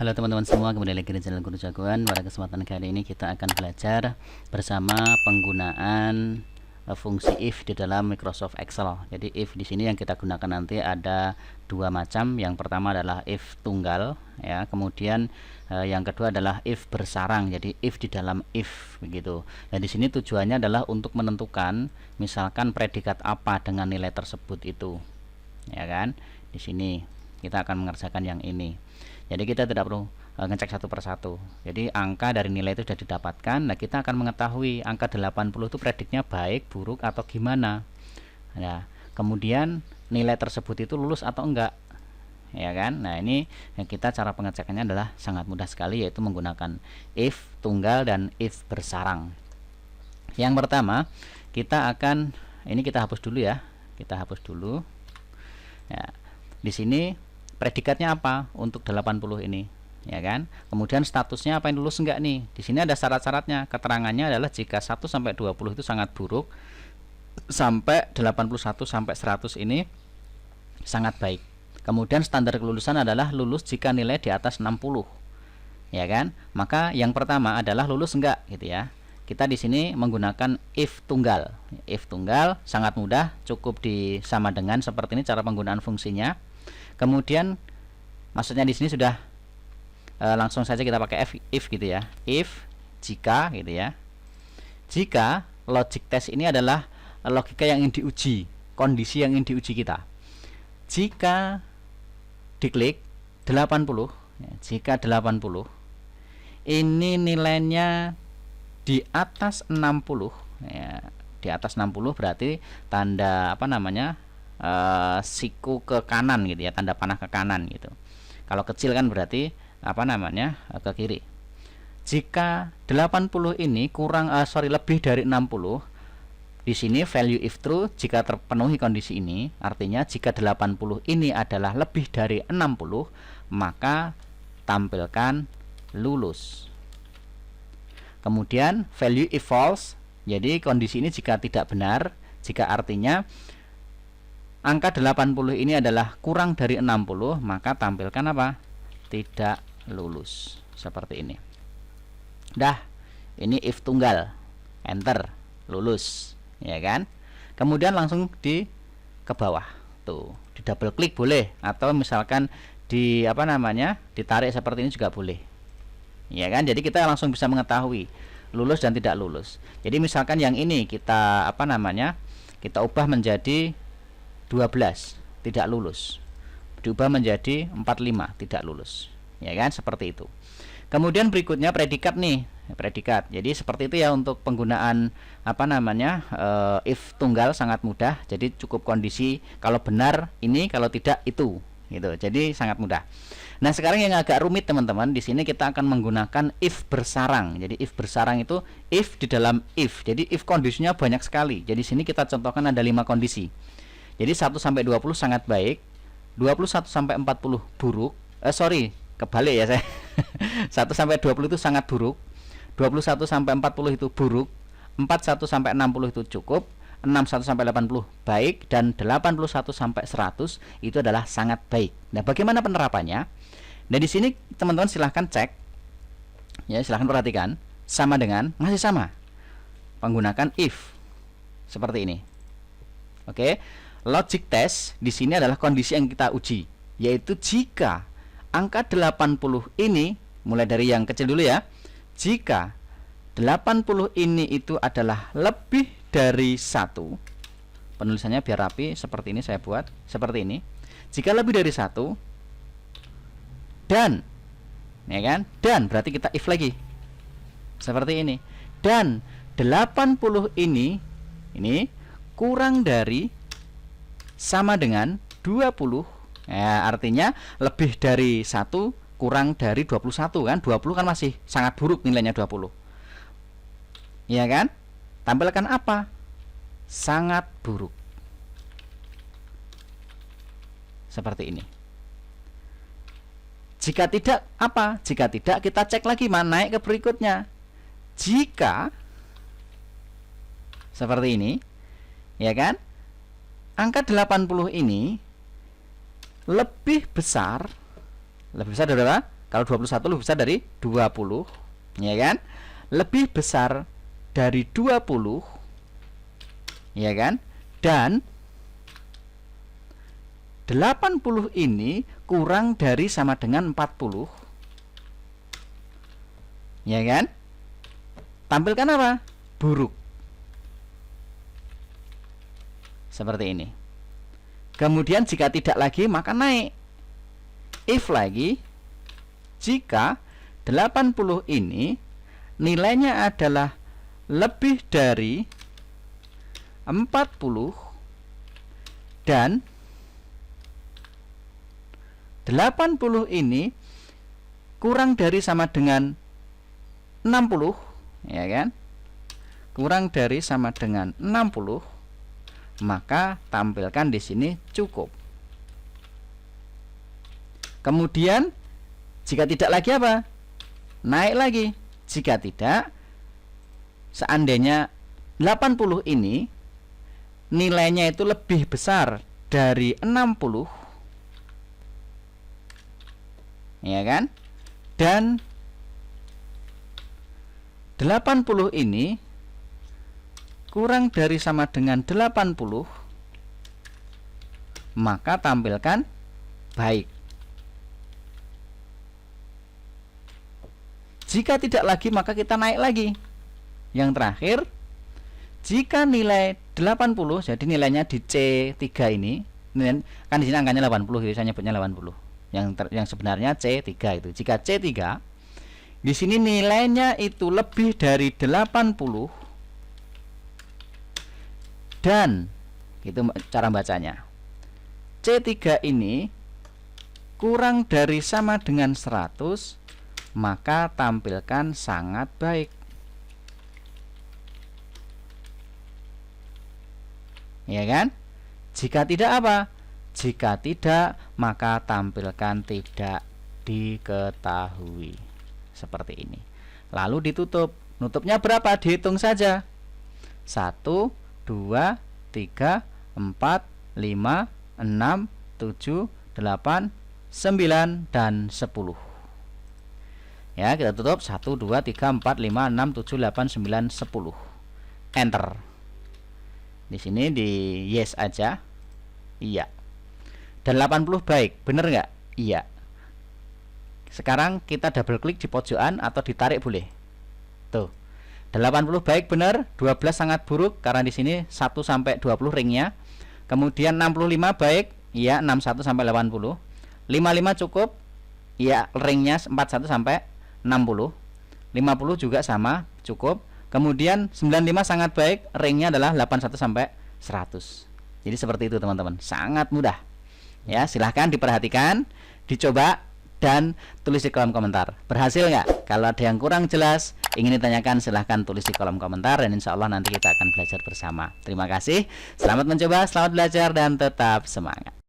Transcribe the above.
Halo teman-teman semua, kembali lagi di channel Guru Jagoan. Pada kesempatan kali ini kita akan belajar bersama penggunaan fungsi if di dalam Microsoft Excel. Jadi if di sini yang kita gunakan nanti ada dua macam. Yang pertama adalah if tunggal, ya. Kemudian yang kedua adalah if bersarang. Jadi if di dalam if begitu. Nah di sini tujuannya adalah untuk menentukan, misalkan predikat apa dengan nilai tersebut itu, ya kan? Di sini kita akan mengerjakan yang ini. Jadi kita tidak perlu ngecek satu persatu. Jadi angka dari nilai itu sudah didapatkan. Nah kita akan mengetahui angka 80 itu prediknya baik, buruk, atau gimana. Nah kemudian nilai tersebut itu lulus atau enggak, ya kan. Nah ini kita cara pengecekannya adalah sangat mudah sekali, yaitu menggunakan if tunggal dan if bersarang. Yang pertama kita akan, ini kita hapus dulu ya. Kita hapus dulu. Ya, di sini predikatnya apa untuk 80 ini, ya kan? Kemudian statusnya apa, yang lulus enggak nih? Di sini ada syarat-syaratnya. Keterangannya adalah jika 1 sampai 20 itu sangat buruk, sampai 81 sampai 100 ini sangat baik. Kemudian standar kelulusan adalah lulus jika nilai di atas 60, ya kan? Maka yang pertama adalah lulus enggak gitu ya. Kita di sini menggunakan if tunggal. If tunggal sangat mudah, cukup disama dengan seperti ini cara penggunaan fungsinya. Kemudian maksudnya di sini sudah langsung saja kita pakai if gitu ya. If jika gitu ya. Jika logic test ini adalah logika yang ingin diuji, kondisi yang ingin diuji kita. Jika diklik 80, ya, jika 80 ini nilainya di atas 60, ya, di atas 60 berarti tanda apa namanya? Siku ke kanan gitu ya, tanda panah ke kanan gitu. Kalau kecil kan berarti apa namanya, ke kiri. Jika 80 ini kurang lebih dari 60, di sini value if true jika terpenuhi kondisi ini, artinya jika 80 ini adalah lebih dari 60 maka tampilkan lulus. Kemudian value if false, jadi kondisi ini jika tidak benar, jika artinya angka 80 ini adalah kurang dari 60, maka tampilkan apa? Tidak lulus. Seperti ini. Dah, ini if tunggal. Enter, lulus, ya kan? Kemudian langsung ke bawah. Tuh, di double klik boleh, atau misalkan di apa namanya? Ditarik seperti ini juga boleh. Ya kan? Jadi kita langsung bisa mengetahui lulus dan tidak lulus. Jadi misalkan yang ini kita apa namanya? Kita ubah menjadi 12, tidak lulus. Diubah menjadi 45, tidak lulus. Ya kan, seperti itu. Kemudian berikutnya predikat nih, predikat. Jadi seperti itu ya untuk penggunaan apa namanya? If tunggal sangat mudah. Jadi cukup kondisi kalau benar ini, kalau tidak itu, gitu. Jadi sangat mudah. Nah, sekarang yang agak rumit teman-teman, di sini kita akan menggunakan if bersarang. Jadi if bersarang itu if di dalam if. Jadi if kondisinya banyak sekali. Jadi sini kita contohkan ada 5 kondisi. Jadi 1 sampai 20 sangat baik, 21 sampai 40 buruk. Kebalik ya saya. 1 sampai 20 itu sangat buruk, 21 sampai 40 itu buruk, 41 sampai 60 itu cukup, 61 sampai 80 baik, dan 81 sampai 100 itu adalah sangat baik. Nah, bagaimana penerapannya? Nah, di sini teman-teman silahkan cek. Ya, silahkan perhatikan, sama dengan masih sama. Menggunakan if. Seperti ini. Oke. Logic test di sini adalah kondisi yang kita uji, yaitu jika angka 80 ini, mulai dari yang kecil dulu ya. Jika 80 ini itu adalah lebih dari 1, penulisannya biar rapi, seperti ini saya buat, seperti ini. Jika lebih dari 1 dan, ya kan? Dan berarti kita if lagi. Seperti ini. Dan 80 ini kurang dari sama dengan 20, ya, artinya lebih dari 1 kurang dari 21 kan, 20 kan masih sangat buruk nilainya 20, ya kan? Tampilkan apa? Sangat buruk, seperti ini. Jika tidak apa? Jika tidak kita cek lagi, naik ke berikutnya. Jika seperti ini, ya kan? Angka 80 ini lebih besar dari berapa? Kalau 21 lebih besar dari 20, ya kan? Lebih besar dari 20, ya kan? Dan 80 ini kurang dari sama dengan 40, ya kan? Tampilkan apa? Buruk. Seperti ini. Kemudian jika tidak lagi maka naik. If lagi, jika 80 ini nilainya adalah lebih dari 40 dan 80 ini kurang dari sama dengan 60, ya kan? Kurang dari sama dengan 60, maka tampilkan di sini cukup. Kemudian jika tidak lagi apa? Naik lagi. Jika tidak, seandainya 80 ini nilainya itu lebih besar dari 60, ya kan? Dan 80 ini kurang dari sama dengan 80, maka tampilkan baik. Jika tidak lagi maka kita naik lagi. Yang terakhir, jika nilai 80, jadi nilainya di C3 ini, kan di sini angkanya 80, jadi saya nyebutnya 80. Yang sebenarnya C3 itu. Jika C3 di sini nilainya itu lebih dari 80 dan itu cara bacanya. C3 ini kurang dari sama dengan 100, maka tampilkan sangat baik. Ya kan? Jika tidak apa? Jika tidak, maka tampilkan tidak diketahui. Seperti ini. Lalu ditutup. Nutupnya berapa? Dihitung saja. 1, 2, 3, 4, 5, 6, 7, 8, 9, dan 10. Ya, kita tutup 1, 2, 3, 4, 5, 6, 7, 8, 9, 10. Enter. Di sini di yes aja. Iya. Dan 80 baik, bener nggak? Iya. Sekarang kita double klik di pojokan atau ditarik boleh. Tuh. 80 baik bener, 12 sangat buruk karena di sini 1 sampai 20 ringnya. Kemudian 65 baik, iya 61 sampai 80. 55 cukup, iya ringnya 41 sampai 60. 50 juga sama, cukup. Kemudian 95 sangat baik, ringnya adalah 81 sampai 100. Jadi seperti itu teman-teman, sangat mudah. Ya, silahkan diperhatikan, dicoba, dan tulis di kolom komentar. Berhasil nggak? Kalau ada yang kurang jelas, ingin ditanyakan, silahkan tulis di kolom komentar, dan insya Allah nanti kita akan belajar bersama. Terima kasih, selamat mencoba, selamat belajar, dan tetap semangat.